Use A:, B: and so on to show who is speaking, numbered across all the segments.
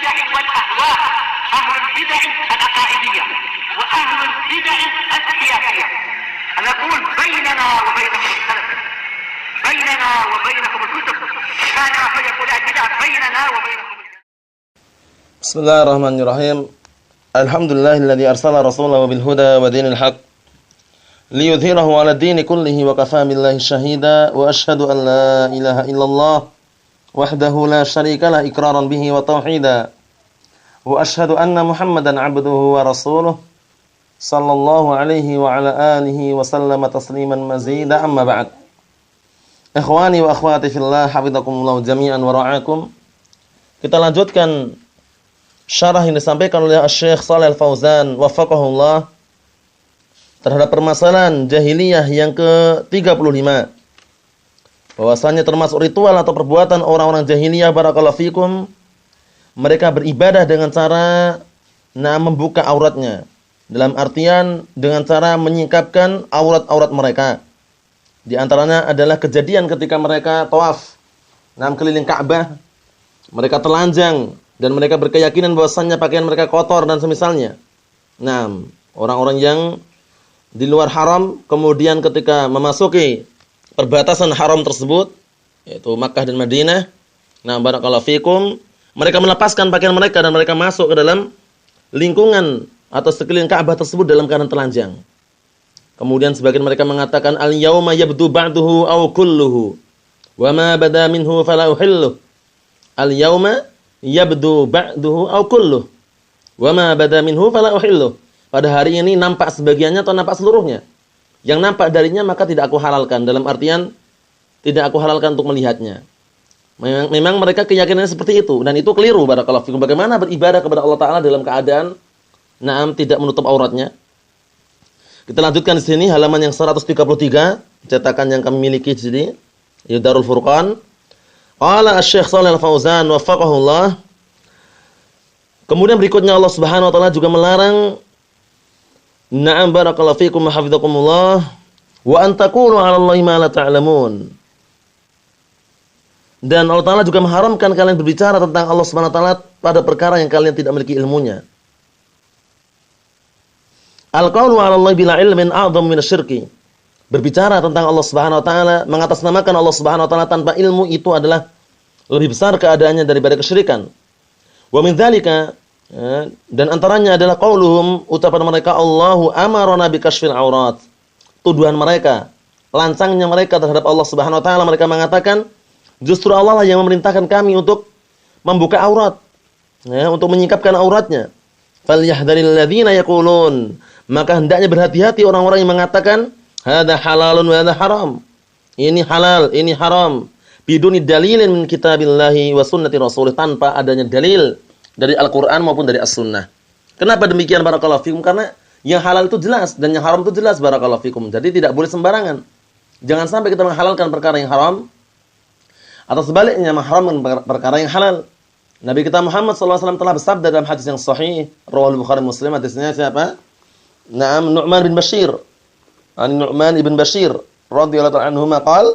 A: البدع والأهواء، أهل البدع العقائدية وأهل البدع السياسية. نقول بيننا وبينكم السلف، بيننا وبينكم الكتب، كان فيقول البدع بيننا وبينكم.
B: Bismillahirrahmanirrahim. Alhamdulillahilladzi arsala rasulahu bil huda wa dinil haq liyudhhirahu 'ala ad-dini kullihi wa kafaa billahi shahida wa asyhadu an la ilaha illallah wahdahu la syarika lah iqraran bihi wa tauhida wa asyhadu anna Muhammadan 'abduhu wa rasuluh sallallahu alaihi wa ala alihi wa sallama tasliman mazida amma ba'd. Ikhwani wa akhwati fillah, hafizakumullah jami'an wa ra'akum. Kita lanjutkan syarah yang disampaikan oleh Syekh Shalih Al-Fauzan waffaqahullah terhadap permasalahan jahiliyah yang ke-35. Bahwasanya termasuk ritual atau perbuatan orang-orang jahiliyah barakallahu fikum, mereka beribadah dengan cara membuka auratnya. Dalam artian dengan cara menyingkapkan aurat-aurat mereka. Di antaranya adalah kejadian ketika mereka tawaf keliling Ka'bah, mereka telanjang dan mereka berkeyakinan bahwasannya pakaian mereka kotor dan semisalnya. Orang-orang yang di luar haram kemudian ketika memasuki perbatasan haram tersebut, yaitu Makkah dan Madinah, barakallahu fikum, mereka melepaskan pakaian mereka dan mereka masuk ke dalam lingkungan atau sekeliling Ka'bah tersebut dalam keadaan telanjang. Kemudian sebagian mereka mengatakan al-yauma yabdu ba'duhu aw kulluhu wa ma bada minhu fala uhillu. Al-yauma yabdu ba'duhu aw kulluh wa ma bada minhu fala uhillu. Pada hari ini nampak sebagiannya atau nampak seluruhnya. Yang nampak darinya maka tidak aku halalkan, dalam artian tidak aku halalkan untuk melihatnya. Memang mereka keyakinannya seperti itu dan itu keliru barakallahu fikum. Bagaimana beribadah kepada Allah Taala dalam keadaan tidak menutup auratnya? Kita lanjutkan di sini halaman yang 133, cetakan yang kami miliki di sini, Darul Furqan. Qala Asy-Syaikh Shalih Al-Fauzan waffaqahullah. Kemudian berikutnya Allah Subhanahu wa taala juga melarang barakallahu fikum wa hafizakumullah wa an taqulu 'ala Allahi ma la ta'lamun. Dan Allah Taala juga mengharamkan kalian berbicara tentang Allah Subhanahu wa taala pada perkara yang kalian tidak memiliki ilmunya. Al-qaulu 'ala Allahi bila ilmin a'dham min asy-syirki. Berbicara tentang Allah Subhanahu wa taala, mengatasnamakan Allah Subhanahu wa taala tanpa ilmu itu adalah lebih besar keadaannya daripada kesyirikan. Wa min dzalika, dan antaranya adalah qauluhum, ucapan mereka Allahu amarna bi kasyfil aurat. Tuduhan mereka, lancangnya mereka terhadap Allah Subhanahu wa taala, mereka mengatakan justru Allah lah yang memerintahkan kami untuk membuka aurat, untuk menyingkapkan auratnya. Falyahdharil ladzina yaqulun, maka hendaknya berhati-hati orang-orang yang mengatakan hadza halalun wa hadza haram. Ini halal, ini haram. Biduni dalilin min kitabillahi wa sunnati rasulih, tanpa adanya dalil dari Al-Qur'an maupun dari As-Sunnah. Kenapa demikian barakallahu fikum? Karena yang halal itu jelas dan yang haram itu jelas barakallahu fikum. Jadi tidak boleh sembarangan. Jangan sampai kita menghalalkan perkara yang haram atau sebaliknya mengharamkan perkara yang halal. Nabi kita Muhammad SAW telah bersabda dalam hadis yang sahih, riwayat Bukhari Muslim, hadisnya siapa? Nu'man bin Bashir. Nu'man ibn Bashir radhiyallahu anhu qala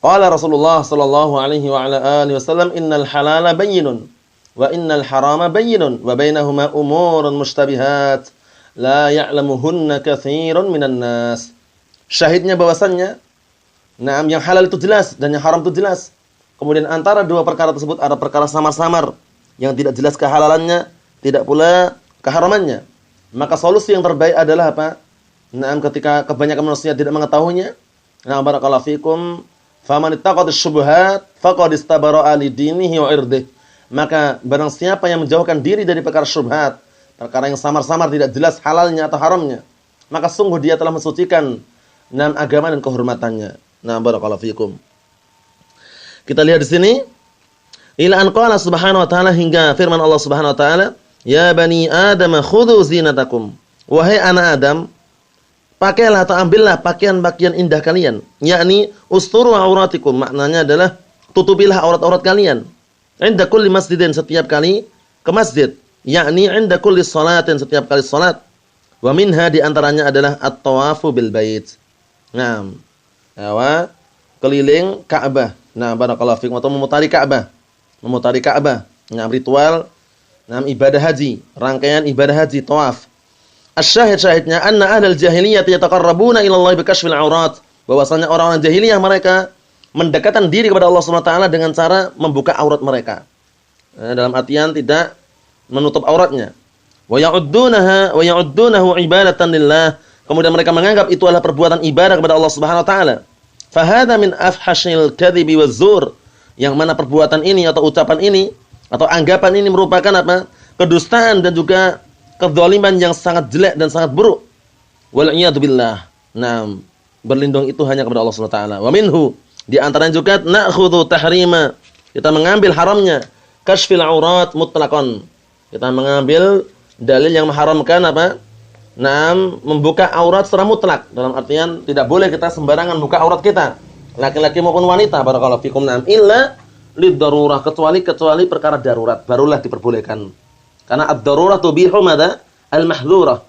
B: qala Rasulullah sallallahu alaihi wa ala alihi wasallam innal halala bayyinun wa innal harama bayyinun wa bainahuma umurun mushtabihat la ya'lamuhunna katsirun minan nas. Syahidnya bahwasannya yang halal itu jelas dan yang haram itu jelas. Kemudian antara dua perkara tersebut ada perkara samar-samar yang tidak jelas kehalalannya, tidak pula keharamannya. Maka solusi yang terbaik adalah apa? Ketika kebanyakan manusia tidak mengetahuinya, barakallahu fikum, faman ittaqadis syubhat faqad istabara'a li dinihi wa irdihi. Maka barang siapa yang menjauhkan diri dari perkara syubhat, perkara yang samar-samar tidak jelas halalnya atau haramnya, maka sungguh dia telah mensucikan agama dan kehormatannya. Barakallahu fikum. Kita lihat di sini, ila an qala subhanahu wa ta'ala, hingga firman Allah Subhanahu wa ta'ala, ya bani Adam khudhu zinatakum. Wahai anak Adam, pakailah atau ambillah pakaian-pakaian indah kalian, yakni usturu auratikum, maknanya adalah tutupilah aurat-aurat kalian. Inda kulli masjidin, setiap kali ke masjid, yakni inda kulli salatin, setiap kali salat. Wa minha, di antaranya adalah at-tawafu bil bait. Keliling Ka'bah. Barakallahu fikum, atau memutari Ka'bah. Memutari Ka'bah. Nah, ritual, nah, ibadah haji, rangkaian ibadah haji, tawaf. Syahidnya anna ahlal jahiliyah yataqarrabuna ila Allah bikashfil aurat. Bahwasanya orang-orang jahiliyah mereka mendekatkan diri kepada Allah Subhanahu wa taala dengan cara membuka aurat mereka. Dalam artian tidak menutup auratnya. Wa ya'uddunahu ibadatan lillah. Kemudian mereka menganggap itu adalah perbuatan ibadah kepada Allah Subhanahu wa taala. Fa hadza min afhashil kadhibi waz-zur. Yang mana perbuatan ini atau ucapan ini atau anggapan ini merupakan apa? Kedustaan dan juga kezaliman yang sangat jelek dan sangat buruk. Wal iyad billah. Naam, berlindung itu hanya kepada Allah Subhanahu wa taala. Wa minhu, di antaranya juga na'khudhu tahrima. Kita mengambil haramnya kashfil aurat mutlaqan. Kita mengambil dalil yang mengharamkan apa? Naam, membuka aurat secara mutlak. Dalam artian tidak boleh kita sembarangan buka aurat kita. Laki-laki maupun wanita, barakallahu fikum. Naam, illa lid-darurah, kecuali perkara darurat barulah diperbolehkan. Karena ad-darurah tubihu madza? Al-mahdhurah.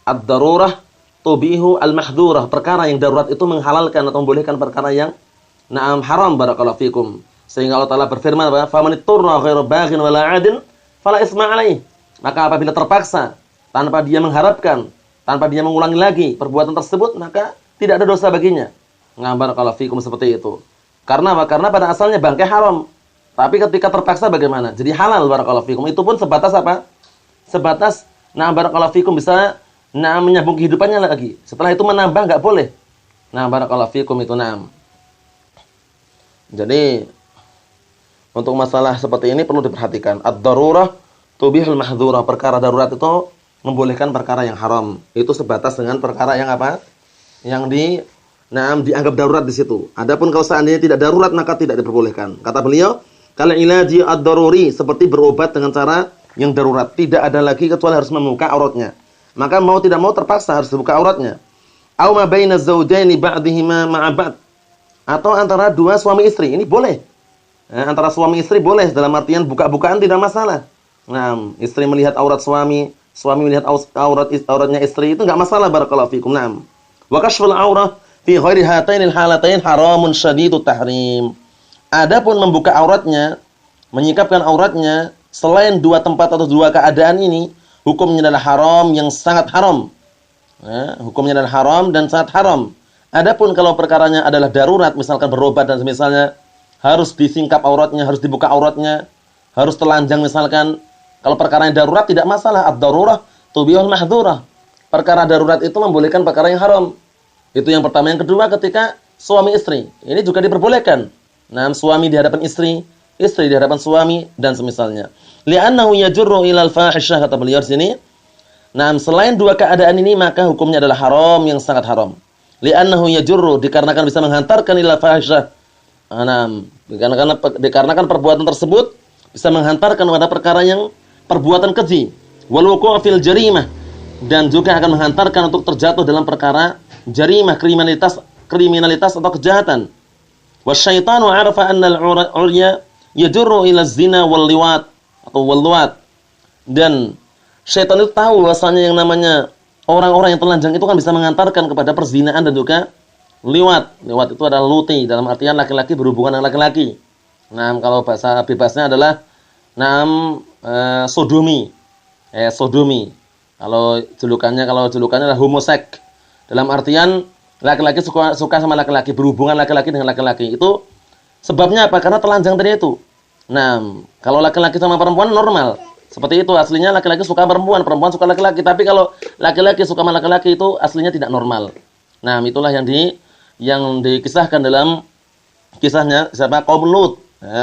B: Ad-darurah tubihu al-mahdhurah. Perkara yang darurat itu menghalalkan atau membolehkan perkara yang na'am haram, barakallahu fikum. Sehingga Allah Ta'ala berfirman, "Famanitturra ghairu baghin wala 'adin fala isma 'alaihi." Maka apabila terpaksa tanpa dia mengharapkan, tanpa dia mengulangi lagi perbuatan tersebut, maka tidak ada dosa baginya. Nah, barakallahu fikum, seperti itu. Karena apa? Karena pada asalnya bangkai haram. Tapi ketika terpaksa bagaimana? Jadi halal, barakallahu fikum. Itu pun sebatas apa? Sebatas nah barakallahu fikum bisa nah menyambung kehidupannya lagi. Setelah itu menambah enggak boleh. Nah, barakallahu fikum itu nah. Jadi untuk masalah seperti ini perlu diperhatikan. Ad-darurah tubihul mahdhurah. Perkara darurat itu membolehkan perkara yang haram. Itu sebatas dengan perkara yang apa? Yang dianggap darurat di situ. Adapun kalau seandainya tidak darurat maka tidak diperbolehkan. Kata beliau, kal ilaji ad-daruri, seperti berobat dengan cara yang darurat. Tidak ada lagi kecuali harus membuka auratnya. Maka mau tidak mau terpaksa harus dibuka auratnya. Aw ma baina zawjaini ba'dihima ma'a ba'd. Atau antara dua suami istri, ini boleh. Antara suami istri boleh, dalam artian buka-bukaan tidak masalah. Nah, istri melihat aurat suami, suami melihat auratnya istri, itu enggak masalah, barakallahu fikum. Naam. Wa kashful aurah fi ghairi hatainil halatain haramun syadidut tahrim. Adapun membuka auratnya, menyingkapkan auratnya selain dua tempat atau dua keadaan ini, hukumnya adalah haram yang sangat haram. Hukumnya adalah haram dan sangat haram. Adapun kalau perkaranya adalah darurat, misalkan berobat dan misalnya harus disingkap auratnya, harus dibuka auratnya, harus telanjang misalkan. Kalau perkaranya darurat tidak masalah. Ad-darurah tubihul mahdhurah. Perkara darurat itu membolehkan perkara yang haram. Itu yang pertama. Yang kedua, ketika suami istri, ini juga diperbolehkan. Nah, suami di hadapan istri, istri di hadapan suami dan semisalnya. Li'annahu yajurru ilal fahisyah, kata beliau di sini. Nah, selain dua keadaan ini maka hukumnya adalah haram yang sangat haram. Li'annahu yajurru, dikarenakan bisa menghantarkan ilal fahisyah. Nah, dikarenakan perbuatan tersebut bisa menghantarkan pada perkara yang perbuatan keji. Wal wuqu' fil jarimah, dan juga akan menghantarkan untuk terjatuh dalam perkara jarimah, kriminalitas atau kejahatan. Wasyaitanu 'arafa anna al-'urya yajurru ila zina wal liwat atau wal luwat. Dan syaitan itu tahu bahwasanya yang namanya orang-orang yang telanjang itu kan bisa mengantarkan kepada perzinaan dan juga liwat. Liwat itu adalah luti, dalam artian laki-laki berhubungan dengan laki-laki. Nah, kalau bahasa bebasnya adalah sodomi. Sodomi. Kalau julukannya adalah homoseks. Dalam artian laki-laki suka sama laki-laki, berhubungan laki-laki dengan laki-laki. Itu sebabnya apa? Karena telanjang tadi itu. Nah, kalau laki-laki sama perempuan normal. Seperti itu, aslinya laki-laki suka perempuan, perempuan suka laki-laki. Tapi kalau laki-laki suka sama laki-laki itu aslinya tidak normal. Nah, itulah yang dikisahkan dalam kisahnya siapa? Kaum Lut.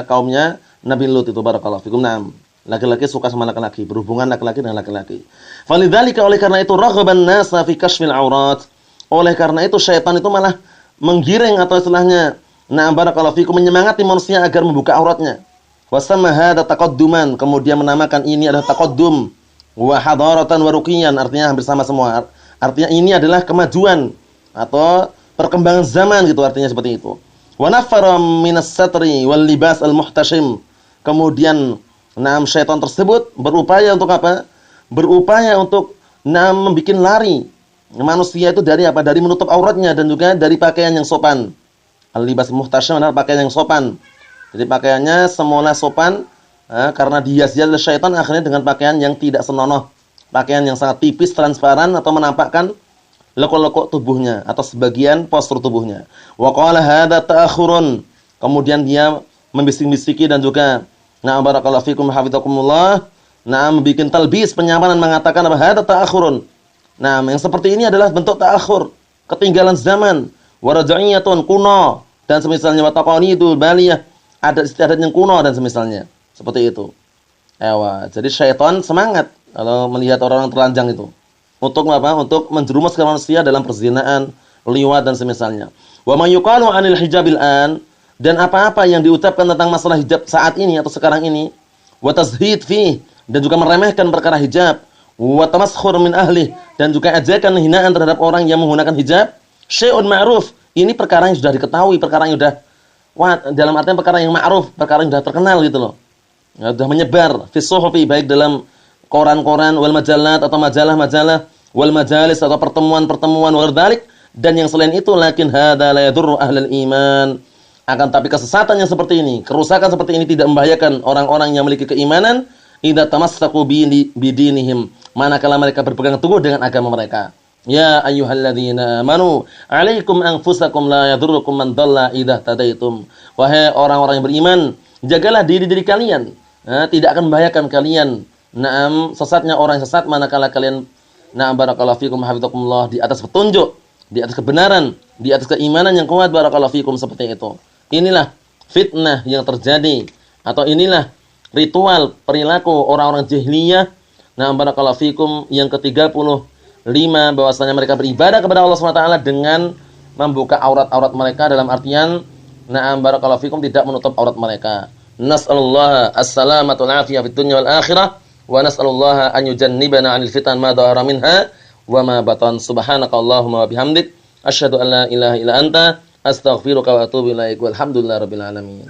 B: Kaumnya Nabi Lut itu, barakallahu fikum. Nah, laki-laki suka sama laki-laki, berhubungan laki-laki dengan laki-laki. Falidzalika, oleh karena itu raghaban nasa fi kashfil aurat. Oleh karena itu syaitan itu malah menggiring atau istilahnya barakallahu fikum menyemangati manusia agar membuka auratnya. Wasamma hadza taqadduman, kemudian menamakan ini adalah taqaddum wa hadaratan wa ruqiyan, artinya hampir sama semua. Artinya ini adalah kemajuan atau perkembangan zaman gitu, artinya seperti itu. Wa nafara minas satri wal libas al muhtashim. Kemudian syaitan tersebut berupaya untuk apa? Berupaya untuk membikin lari manusia itu dari apa? Dari menutup auratnya dan juga dari pakaian yang sopan. Al-libas muhtashim adalah pakaian yang sopan. Jadi pakaiannya semula sopan, karena dihias-hias oleh syaitan akhirnya dengan pakaian yang tidak senonoh, pakaian yang sangat tipis, transparan atau menampakkan lekuk-lekuk tubuhnya atau sebagian postur tubuhnya. Wa qala hadza ta'akhurun. Kemudian dia membisik-bisiki dan juga na'am barakallahu fikum hafizakumullah, membikin talbis, penyamaran, mengatakan apa hadza ta'akhurun. Nah, yang seperti ini adalah bentuk ta'akhur, ketinggalan zaman, wa raj'iyatun, kuno dan semisalnya, wa taqanidul baliyah, adat istiadat yang kuno dan semisalnya. Seperti itu. Jadi syaitan semangat kalau melihat orang-orang telanjang itu. Untuk apa? Untuk menjerumuskan manusia dalam perzinaan, liwat dan semisalnya. Wa may yuqalu 'anil hijabil an, dan apa-apa yang diucapkan tentang masalah hijab saat ini atau sekarang ini, wa tazhid fi, dan juga meremehkan perkara hijab, wa tamaskhur min ahli, dan juga ajakan hinaan terhadap orang yang menggunakan hijab, syai'un ma'ruf. Ini perkara yang sudah diketahui, perkara yang sudah dalam artian perkara yang ma'ruf, perkara yang sudah terkenal gitu loh. Ya, sudah menyebar fi suhufi, baik dalam koran-koran, wal majalat atau majalah-majalah, wal majalis atau pertemuan-pertemuan, wal dzalik, dan yang selain itu, lakin hadza la yadurru ahlal iman. Akan tapi kesesatan yang seperti ini, kerusakan seperti ini tidak membahayakan orang-orang yang memiliki keimanan, idza tamassaku bidinihim, manakala mereka berpegang teguh dengan agama mereka. Ya ayyuhalladzina amanu, 'alaikum anfusakum la yadurrukum man dhalla idza tadaitum. Wahai orang-orang yang beriman, jagalah diri-diri kalian, tidak akan membahayakan kalian sesatnya orang sesat manakala kalian barakallahu fikum hafizakumullah di atas petunjuk, di atas kebenaran, di atas keimanan yang kuat, barakallahu fikum, seperti itu. Inilah fitnah yang terjadi, atau inilah ritual perilaku orang-orang jahiliyah barakallahu fikum yang ke-35, bahwasanya mereka beribadah kepada Allah SWT dengan membuka aurat-aurat mereka, dalam artian barakallahu fikum tidak menutup aurat mereka. Nas'alullah as-salamata wal afiyah fid dunya wal akhirah, wa nas'alullaha an yujannibana 'anil fitan ma dhahara minha wa ma batan. Subhanakallahumma wa bihamdik, asyhadu an la ilaha illa anta, astaghfiruka wa atubu ilaik. Walhamdulillahirabbil alamin.